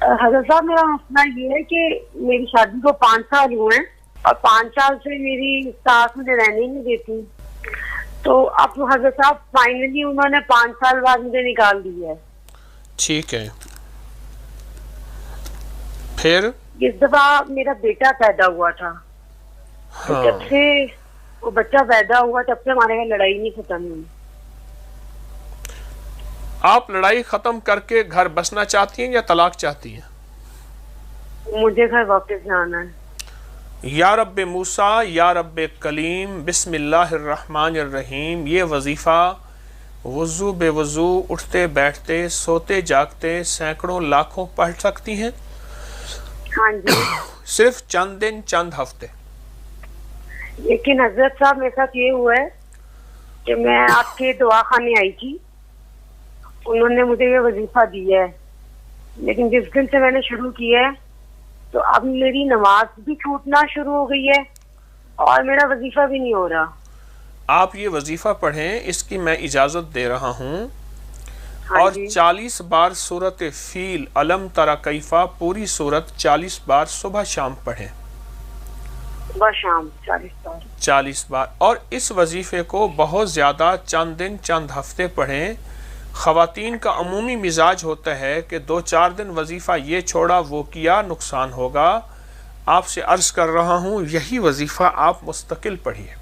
हजरत साहब, मेरा मसला ये है कि मेरी शादी को 5 साल हुए हैं और 5 साल से मेरी सास मुझे रहने नहीं देती। तो अब हजरत साहब फाइनली उन्होंने 5 साल बाद मुझे निकाल दिया है। ठीक है, फिर इस दफा मेरा बेटा पैदा हुआ था। हाँ। जब से वो बच्चा पैदा हुआ तब से हमारे यहाँ लड़ाई नहीं खत्म हुई। आप लड़ाई खत्म करके घर बसना चाहती हैं या तलाक चाहती हैं? मुझे घर वापस जाना है। या रब्बे मूसा या रब्बे कलीम बिस्मिल्लाहिर्रहमानिर्रहीम, ये वजीफा वुजू बेवुजू, उठते बैठते, सोते जागते सैकड़ों लाखों पढ़ सकती हैं? हाँ जी। सिर्फ चंद दिन, चंद हफ्ते। लेकिन हजरत साहब, मेरे साथ ये हुआ है कि मैं आपके दवाखाने आई थी, उन्होंने मुझे ये वजीफा दिया है, लेकिन जिस दिन से मैंने शुरू किया है तो अब मेरी नमाज भी छूटना शुरू हो गई है और मेरा वजीफा भी नहीं हो रहा। आप ये वजीफा पढ़ें, इसकी मैं इजाज़त दे रहा हूँ। हाँ और जी। 40 बार सूरत फील अलम तरा कैफा, पूरी सूरत 40 बार सुबह शाम पढ़ें। सुबह शाम 40 बार। और इस वजीफे को बहुत ज़्यादा, चंद दिन चंद हफ्ते पढ़ें। ख़वातीन का अमूमी मिजाज होता है कि 2-4 दिन वजीफ़ा ये छोड़ा वो किया, नुकसान होगा। आपसे अर्ज़ कर रहा हूँ, यही वजीफ़ा आप मुस्तकिल पढ़िए।